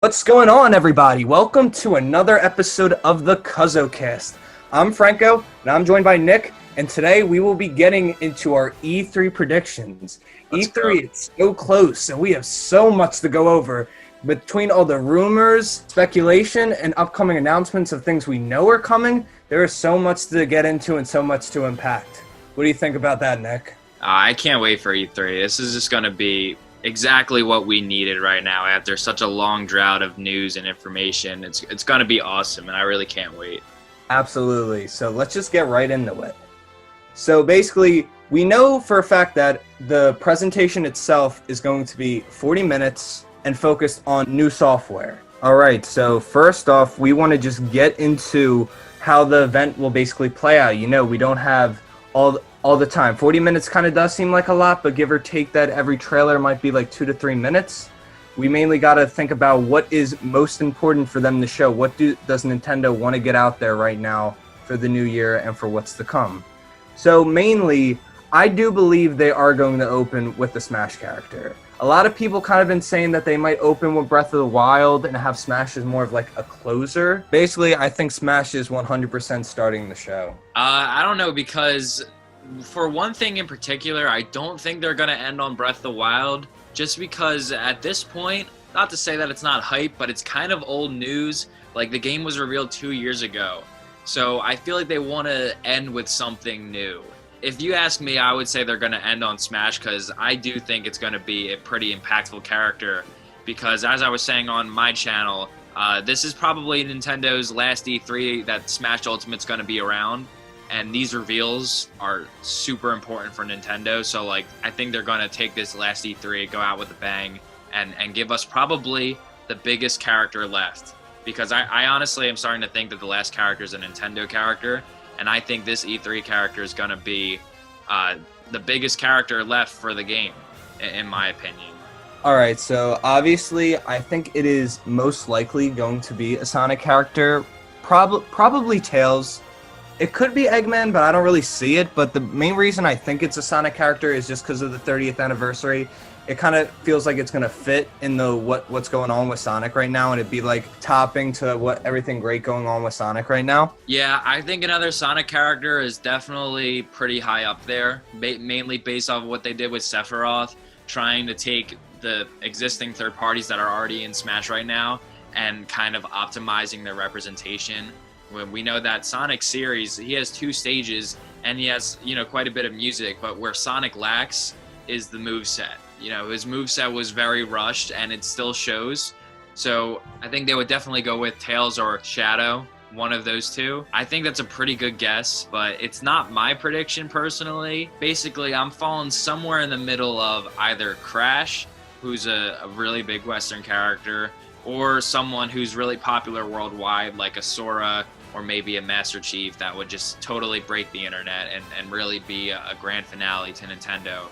What's going on, everybody? Welcome to another episode of the CuzzoCast. I'm Franco, and I'm joined by Nick, and today we will be getting into our E3 predictions. E3, it's so close, and we have so much to go over. Between all the rumors, speculation, and upcoming announcements of things we know are coming, there is so much to get into and so much to impact. What do you think about that, Nick? I can't wait for E3. This is just going to be exactly what we needed right now after such a long drought of news and information. It's going to be awesome, and I really can't wait. Absolutely. So let's just get right into it. So basically, we know for a fact that the presentation itself is going to be 40 minutes and focused on new software. All right, so first off, we want to just get into how the event will basically play out. You know, we don't have all the time. 40 minutes kind of does seem like a lot, but give or take that every trailer might be like 2 to 3 minutes. We mainly got to think about what is most important for them to show. What does Nintendo want to get out there right now for the new year and for what's to come? So mainly, I do believe they are going to open with the Smash character. A lot of people kind of been saying that they might open with Breath of the Wild and have Smash as more of like a closer. Basically, I think Smash is 100% starting the show. I don't know, because for one thing in particular, I don't think they're going to end on Breath of the Wild, just because at this point, not to say that it's not hype, but it's kind of old news. Like, the game was revealed 2 years ago. So I feel like they want to end with something new. If you ask me, I would say they're going to end on Smash, because I do think it's going to be a pretty impactful character. Because as I was saying on my channel, this is probably Nintendo's last E3 that Smash Ultimate's going to be around. And these reveals are super important for Nintendo. So, like, I think they're going to take this last E3, go out with a bang, and give us probably the biggest character left. Because I honestly am starting to think that the last character is a Nintendo character. And I think this E3 character is going to be the biggest character left for the game, in my opinion. All right, so obviously, I think it is most likely going to be a Sonic character. Probably Tails. It could be Eggman, but I don't really see it. But the main reason I think it's a Sonic character is just because of the 30th anniversary. It kind of feels like it's going to fit in the what's going on with Sonic right now, and it'd be like topping to what everything great going on with Sonic right now. Yeah, I think another Sonic character is definitely pretty high up there, mainly based off of what they did with Sephiroth, trying to take the existing third parties that are already in Smash right now and kind of optimizing their representation. When we know that Sonic series, he has 2 stages and he has, quite a bit of music, but where Sonic lacks is the moveset. His moveset was very rushed and it still shows. So I think they would definitely go with Tails or Shadow, one of those two. I think that's a pretty good guess, but it's not my prediction personally. Basically, I'm falling somewhere in the middle of either Crash, who's a really big Western character, or someone who's really popular worldwide, like a Sora or maybe a Master Chief, that would just totally break the internet and really be a grand finale to Nintendo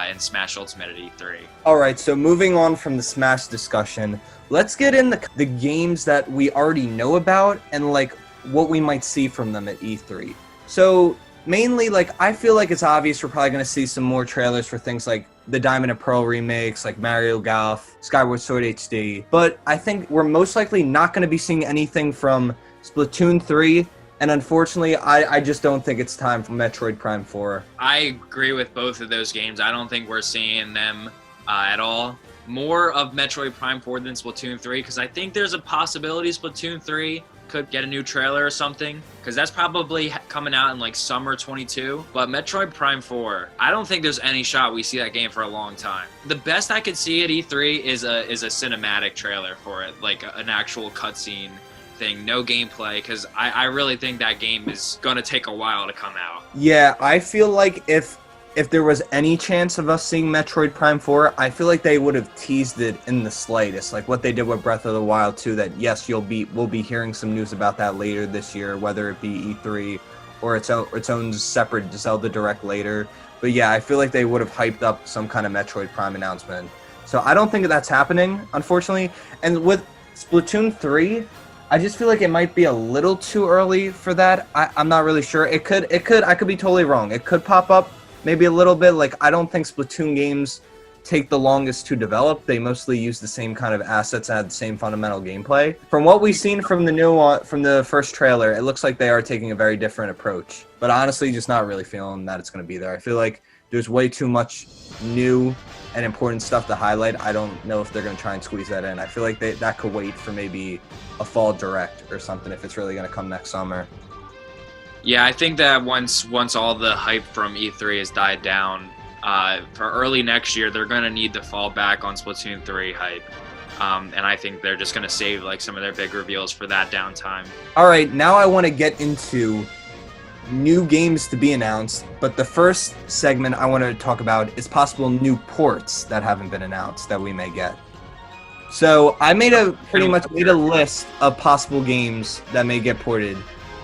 in Smash Ultimate at E3. All right, so moving on from the Smash discussion, let's get in the games that we already know about and like what we might see from them at E3. So mainly, like, I feel like it's obvious we're probably going to see some more trailers for things like the Diamond and Pearl remakes, like Mario Golf, Skyward Sword HD. But I think we're most likely not going to be seeing anything from Splatoon 3, and unfortunately, I just don't think it's time for Metroid Prime 4. I agree with both of those games. I don't think we're seeing them at all. More of Metroid Prime 4 than Splatoon 3, because I think there's a possibility Splatoon 3 could get a new trailer or something, because that's probably coming out in like summer 22. But Metroid Prime 4, I don't think there's any shot we see that game for a long time. The best I could see at E3 is a cinematic trailer for it, like an actual cutscene thing, no gameplay, because I really think that game is going to take a while to come out. Yeah, I feel like if there was any chance of us seeing Metroid Prime 4, I feel like they would have teased it in the slightest, like what they did with Breath of the Wild 2, that yes, we'll be hearing some news about that later this year, whether it be E3 or its own separate Zelda Direct later. But yeah, I feel like they would have hyped up some kind of Metroid Prime announcement. So I don't think that's happening, unfortunately. And with Splatoon 3, I just feel like it might be a little too early for that. I'm not really sure. I could be totally wrong. It could pop up maybe a little bit. Like, I don't think Splatoon games take the longest to develop. They mostly use the same kind of assets and have the same fundamental gameplay. From what we've seen from the first trailer, it looks like they are taking a very different approach. But honestly, just not really feeling that it's going to be there. I feel like there's way too much new and important stuff to highlight. I don't know if they're going to try and squeeze that in. I feel like that could wait for maybe a fall direct or something if it's really going to come next summer. Yeah, I think that once all the hype from E3 has died down, for early next year, they're going to need to fall back on Splatoon 3 hype. And I think they're just going to save like some of their big reveals for that downtime. All right, now I want to get into new games to be announced, but the first segment I want to talk about is possible new ports that haven't been announced that we may get. So I pretty much made a list of possible games that may get ported.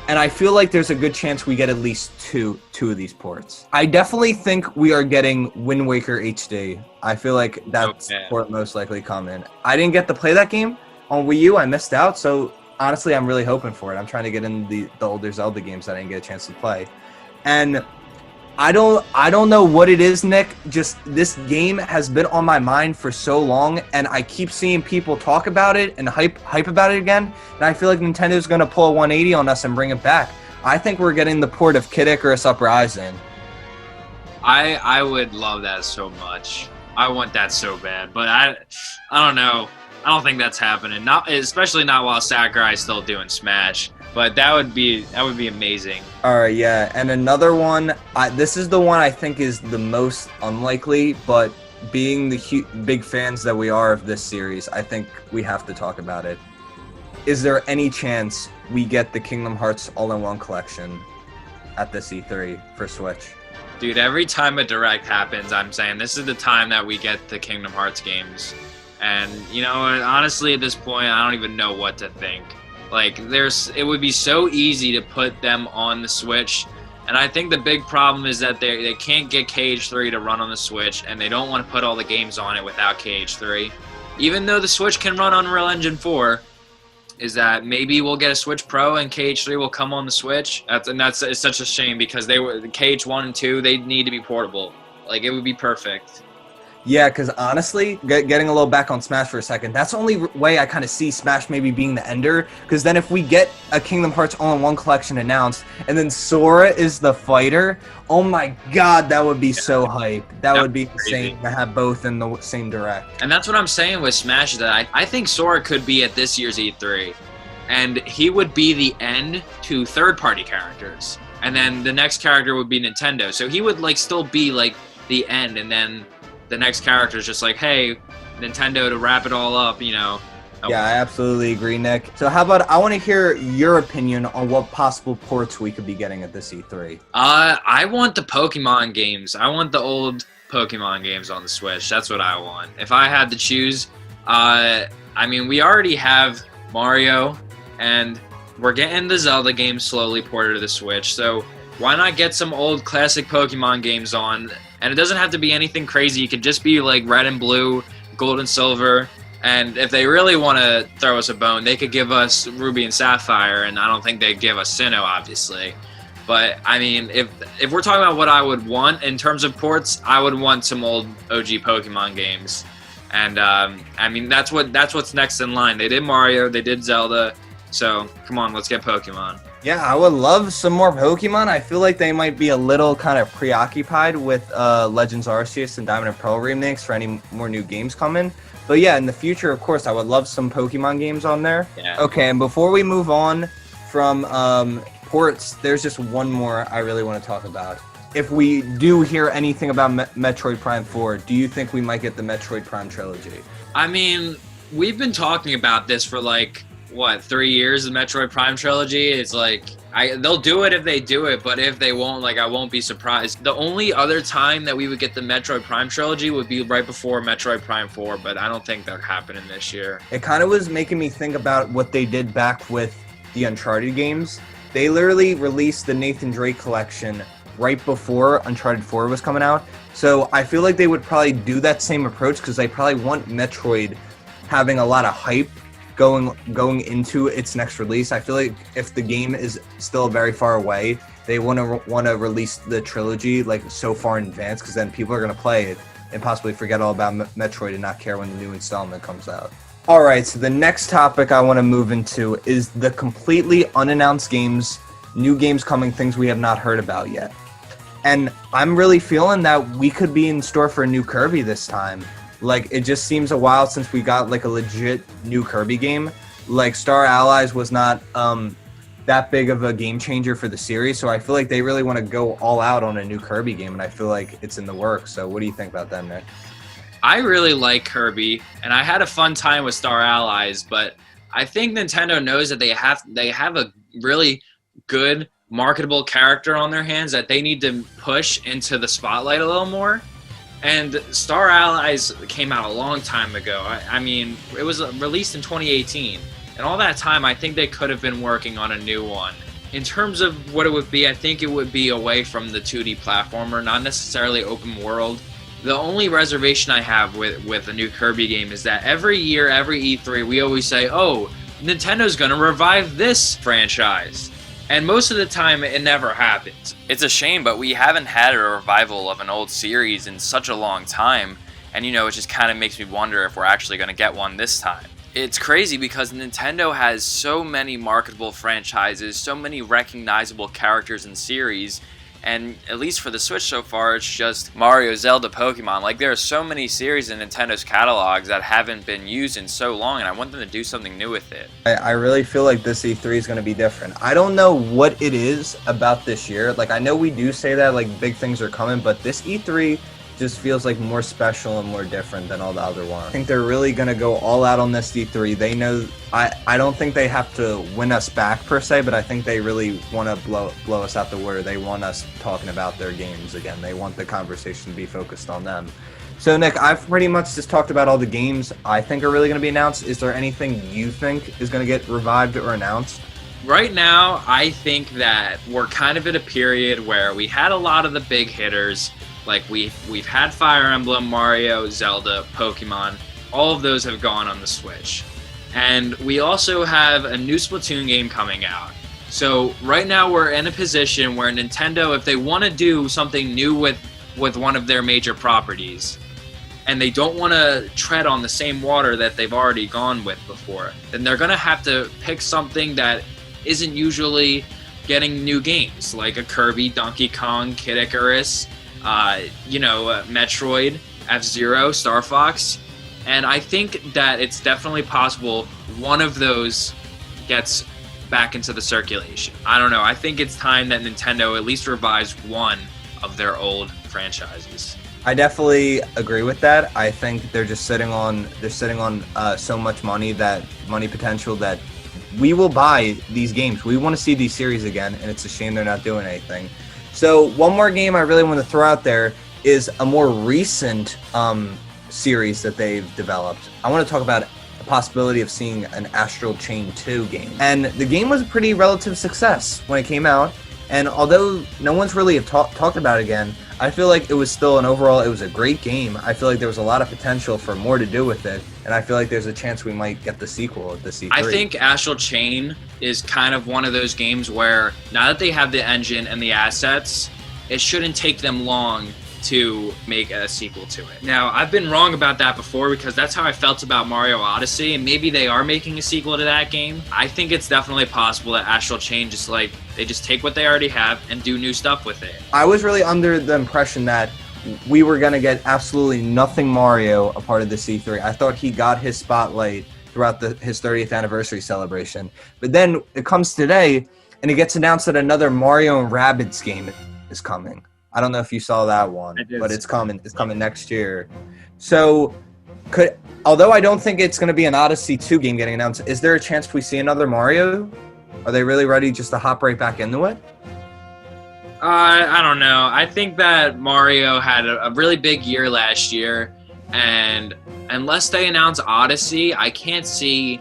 And I feel like there's a good chance we get at least two of these ports. I definitely think we are getting Wind Waker HD. I feel like that's port most likely coming. I didn't get to play that game on Wii U. I missed out. So honestly, I'm really hoping for it. I'm trying to get in the older Zelda games that I didn't get a chance to play. And I don't know what it is, Nick. Just this game has been on my mind for so long, and I keep seeing people talk about it and hype about it again. And I feel like Nintendo's going to pull a 180 on us and bring it back. I think we're getting the port of Kid Icarus Uprising. I would love that so much. I want that so bad, but I don't know. I don't think that's happening. Especially not while Sakurai's still doing Smash. But that would be amazing. All right, yeah. And another one, this is the one I think is the most unlikely, but being the big fans that we are of this series, I think we have to talk about it. Is there any chance we get the Kingdom Hearts All-in-One collection at this E3 for Switch? Dude, every time a Direct happens, I'm saying this is the time that we get the Kingdom Hearts games. And, you know, honestly, at this point, I don't even know what to think. Like, it would be so easy to put them on the Switch, and I think the big problem is that they can't get KH3 to run on the Switch, and they don't want to put all the games on it without KH3. Even though the Switch can run Unreal Engine 4, is that maybe we'll get a Switch Pro and KH3 will come on the Switch. It's such a shame because the KH1 and 2, they need to be portable. Like, it would be perfect. Yeah, because honestly, getting a little back on Smash for a second, that's the only way I kind of see Smash maybe being the ender. Because then if we get a Kingdom Hearts All-in-One collection announced, and then Sora is the fighter, oh my god, that would be so hype. That would be insane to have both in the same Direct. And that's what I'm saying with Smash, that I think Sora could be at this year's E3. And he would be the end to third-party characters. And then the next character would be Nintendo. So he would like still be like the end, and then the next character is just like, hey, Nintendo, to wrap it all up, you know. Yeah, I absolutely agree, Nick. So how about, I want to hear your opinion on what possible ports we could be getting at this E3. I want the Pokemon games. I want the old Pokemon games on the Switch. That's what I want. If I had to choose, I mean, we already have Mario, and we're getting the Zelda games slowly ported to the Switch, so why not get some old classic Pokemon games on? And it doesn't have to be anything crazy. It could just be like Red and Blue, Gold and Silver. And if they really want to throw us a bone, they could give us Ruby and Sapphire. And I don't think they'd give us Sinnoh, obviously. But, I mean, if we're talking about what I would want in terms of ports, I would want some old OG Pokemon games. And, I mean, that's what's next in line. They did Mario. They did Zelda. So, come on, let's get Pokemon. Yeah, I would love some more Pokemon. I feel like they might be a little kind of preoccupied with Legends Arceus and Diamond and Pearl remakes for any more new games coming. But yeah, in the future, of course, I would love some Pokemon games on there. Yeah. Okay, and before we move on from ports, there's just one more I really want to talk about. If we do hear anything about Metroid Prime 4, do you think we might get the Metroid Prime trilogy? I mean, we've been talking about this for like, 3 years, the Metroid Prime trilogy. It's like, they'll do it if they do it, but if they won't, like, I won't be surprised. The only other time that we would get the Metroid Prime trilogy would be right before Metroid Prime 4, but I don't think that'll happen in this year. It kind of was making me think about what they did back with the Uncharted games. They literally released the Nathan Drake collection right before Uncharted 4 was coming out. So I feel like they would probably do that same approach because they probably want Metroid having a lot of hype going into its next release. I feel like if the game is still very far away, they want to release the trilogy like so far in advance because then people are going to play it and possibly forget all about Metroid and not care when the new installment comes out. All right, so the next topic I want to move into is the completely unannounced games, new games coming, things we have not heard about yet. And I'm really feeling that we could be in store for a new Kirby this time. Like, it just seems a while since we got like a legit new Kirby game. Like, Star Allies was not that big of a game changer for the series, so I feel like they really want to go all out on a new Kirby game, and I feel like it's in the works. So what do you think about that, Nick? I really like Kirby, and I had a fun time with Star Allies, but I think Nintendo knows that they have a really good marketable character on their hands that they need to push into the spotlight a little more. And Star Allies came out a long time ago. I mean, it was released in 2018. And all that time, I think they could have been working on a new one. In terms of what it would be, I think it would be away from the 2D platformer, not necessarily open world. The only reservation I have with a new Kirby game is that every year, every E3, we always say, oh, Nintendo's going to revive this franchise. And most of the time, it never happens. It's a shame, but we haven't had a revival of an old series in such a long time. And, you know, it just kind of makes me wonder if we're actually going to get one this time. It's crazy because Nintendo has so many marketable franchises, so many recognizable characters and series, and at least for the Switch so far, it's just Mario, Zelda, Pokemon. Like, there are so many series in Nintendo's catalogs that haven't been used in so long, and I want them to do something new with it. I really feel like this E3 is going to be different. I don't know what it is about this year. Like, I know we do say that, like, big things are coming, but this E3 just feels like more special and more different than all the other ones. I think they're really going to go all out on this E3. They know, I don't think they have to win us back per se, but I think they really want to blow us out the water. They want us talking about their games again. They want the conversation to be focused on them. So Nick, I've pretty much just talked about all the games I think are really going to be announced. Is there anything you think is going to get revived or announced? Right now, I think that we're kind of at a period where we had a lot of the big hitters. Like, we've had Fire Emblem, Mario, Zelda, Pokemon. All of those have gone on the Switch. And we also have a new Splatoon game coming out. So right now we're in a position where Nintendo, if they want to do something new with one of their major properties, and they don't want to tread on the same water that they've already gone with before, then they're going to have to pick something that isn't usually getting new games, like a Kirby, Donkey Kong, Kid Icarus, Metroid, F-Zero, Star Fox. And I think that it's definitely possible one of those gets back into the circulation. I don't know. I think it's time that Nintendo at least revives one of their old franchises. I definitely agree with that. I think they're just sitting on so much money potential that we will buy these games. We want to see these series again, and it's a shame they're not doing anything. So one more game I really want to throw out there is a more recent series that they've developed. I want to talk about the possibility of seeing an Astral Chain 2 game. And the game was a pretty relative success when it came out. And although no one's really talked about it again, I feel like it was still it was a great game. I feel like there was a lot of potential for more to do with it. And I feel like there's a chance we might get the sequel at the C3. I think Astral Chain is kind of one of those games where now that they have the engine and the assets, it shouldn't take them long to make a sequel to it. Now, I've been wrong about that before because that's how I felt about Mario Odyssey, and maybe they are making a sequel to that game. I think it's definitely possible that Astral Chain they just take what they already have and do new stuff with it. I was really under the impression that we were going to get absolutely nothing Mario a part of the C3. I thought he got his spotlight throughout his 30th anniversary celebration. But then it comes today, and it gets announced that another Mario and Rabbids game is coming. I don't know if you saw that one, but it's coming. It's coming next year. So, although I don't think it's going to be an Odyssey 2 game getting announced, is there a chance we see another Mario? Are they really ready just to hop right back into it? I don't know. I think that Mario had a really big year last year, and unless they announce Odyssey, I can't see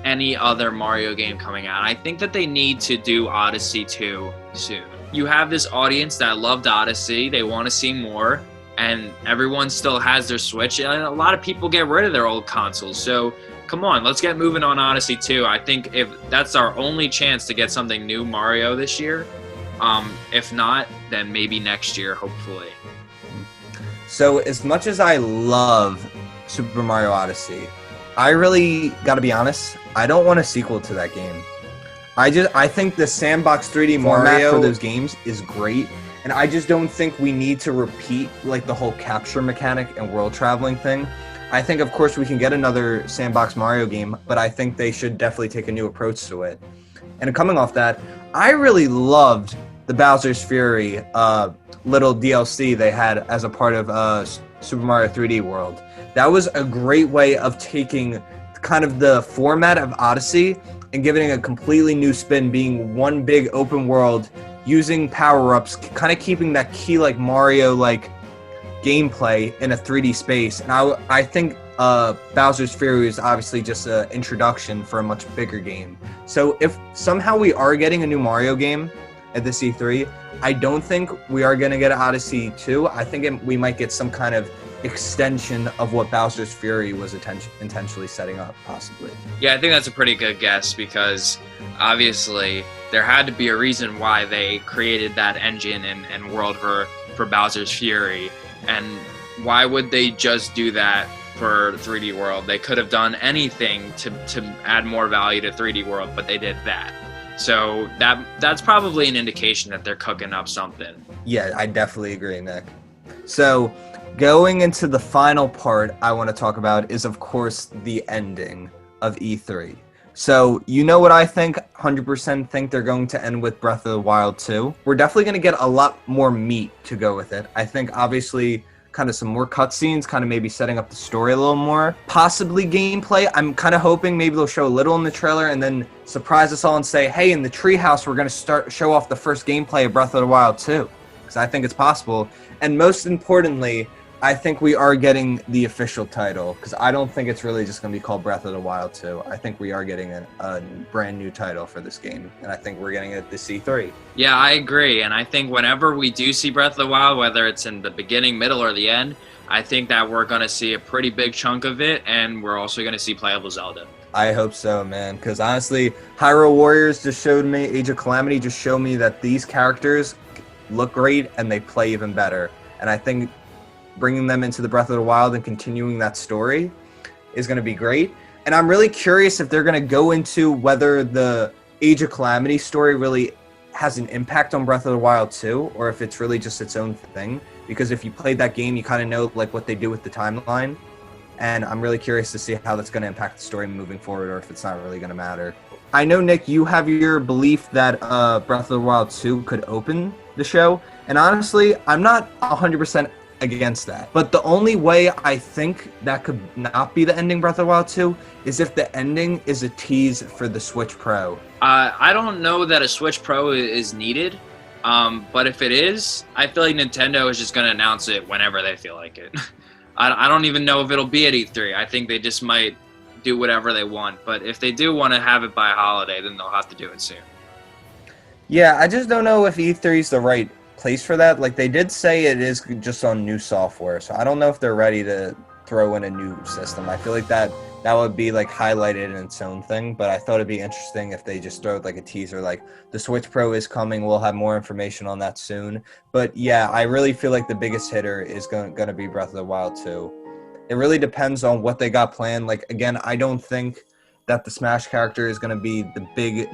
any other Mario game coming out. I think that they need to do Odyssey 2 soon. You have this audience that loved Odyssey. They want to see more, and everyone still has their Switch. And a lot of people get rid of their old consoles. So come on, let's get moving on Odyssey 2. I think if that's our only chance to get something new Mario this year. If not, then maybe next year, hopefully. So as much as I love Super Mario Odyssey, I really got to be honest, I don't want a sequel to that game. I think the sandbox 3D format for those games is great, and I just don't think we need to repeat like the whole capture mechanic and world traveling thing. I think, of course, we can get another sandbox Mario game, but I think they should definitely take a new approach to it. And coming off that, I really loved the Bowser's Fury little DLC they had as a part of Super Mario 3D World. That was a great way of taking kind of the format of Odyssey and giving it a completely new spin, being one big open world, using power-ups, kind of keeping that key like Mario like gameplay in a 3D space. And I think Bowser's Fury is obviously just an introduction for a much bigger game. So if somehow we are getting a new Mario game at the E3, I don't think we are going to get Odyssey 2. I think we might get some kind of extension of what Bowser's Fury was intentionally setting up, possibly. Yeah, I think that's a pretty good guess, because obviously there had to be a reason why they created that engine and world for Bowser's Fury. And why would they just do that for 3D World? They could have done anything to add more value to 3D World, but they did that. So that's probably an indication that they're cooking up something. Yeah, I definitely agree, Nick. So going into the final part I want to talk about is, of course, the ending of E3. So you know what I think? 100% think they're going to end with Breath of the Wild 2. We're definitely going to get a lot more meat to go with it. I think, obviously, kind of some more cutscenes, kind of maybe setting up the story a little more. Possibly gameplay. I'm kind of hoping maybe they'll show a little in the trailer and then surprise us all and say, hey, in the treehouse, we're going to show off the first gameplay of Breath of the Wild 2. Because I think it's possible. And most importantly, I think we are getting the official title, because I don't think it's really just going to be called Breath of the Wild 2. I think we are getting a brand new title for this game, and I think we're getting it at the E3. Yeah, I agree, and I think whenever we do see Breath of the Wild, whether it's in the beginning, middle, or the end, I think that we're going to see a pretty big chunk of it, and we're also going to see playable Zelda. I hope so, man, because honestly, Hyrule Warriors just showed me, Age of Calamity just showed me that these characters look great and they play even better, and I think bringing them into the Breath of the Wild and continuing that story is going to be great. And I'm really curious if they're going to go into whether the Age of Calamity story really has an impact on Breath of the Wild 2, or if it's really just its own thing. Because if you played that game, you kind of know like what they do with the timeline. And I'm really curious to see how that's going to impact the story moving forward, or if it's not really going to matter. I know, Nick, you have your belief that Breath of the Wild 2 could open the show. And honestly, I'm not 100% against that. But the only way I think that could not be the ending Breath of the Wild 2 is if the ending is a tease for the Switch Pro. I don't know that a Switch Pro is needed, but if it is, I feel like Nintendo is just going to announce it whenever they feel like it. I don't even know if it'll be at E3. I think they just might do whatever they want, but if they do want to have it by holiday, then they'll have to do it soon. Yeah, I just don't know if E3 is the right place for that. Like, they did say it is just on new software, so I don't know if they're ready to throw in a new system. I feel like that would be like highlighted in its own thing, but I thought it'd be interesting if they just throw like a teaser, like the Switch Pro is coming, we'll have more information on that soon. But yeah, I really feel like the biggest hitter is going to be Breath of the Wild 2. It really depends on what they got planned. Like, again, I don't think that the Smash character is going to be the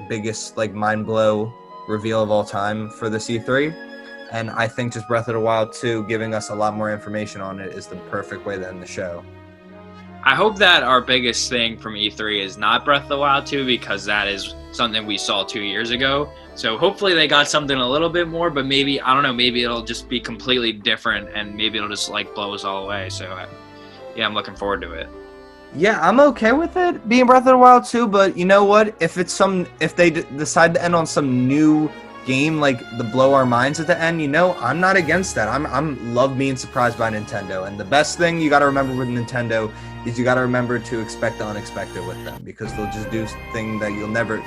biggest like mind blow reveal of all time for the E3. And I think just Breath of the Wild 2 giving us a lot more information on it is the perfect way to end the show. I hope that our biggest thing from E3 is not Breath of the Wild 2, because that is something we saw 2 years ago. So hopefully they got something a little bit more, but maybe, I don't know, maybe it'll just be completely different and maybe it'll just like blow us all away. So yeah, I'm looking forward to it. Yeah, I'm okay with it being Breath of the Wild 2, but you know what? If they decide to end on some new game like the blow our minds at the end, I'm not against that. I'm love being surprised by Nintendo, and the best thing you got to remember with Nintendo is you got to remember to expect the unexpected with them, because they'll just do things that you never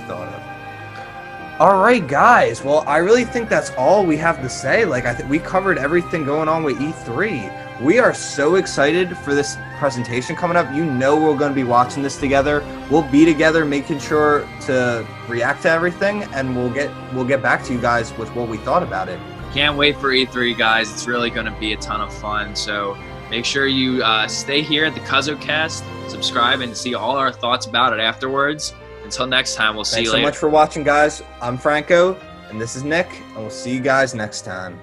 thought of. All right, guys. Well, I really think that's all we have to say. Like, I think we covered everything going on with E3. We are so excited for this presentation coming up. We're going to be watching this together. We'll be together making sure to react to everything, and we'll get back to you guys with what we thought about it. Can't wait for E3, guys. It's really going to be a ton of fun. So make sure you stay here at the CuzzoCast, subscribe, and see all our thoughts about it afterwards. Until next time, we'll see you later. Thanks so much for watching, guys. I'm Franco, and this is Nick, and we'll see you guys next time.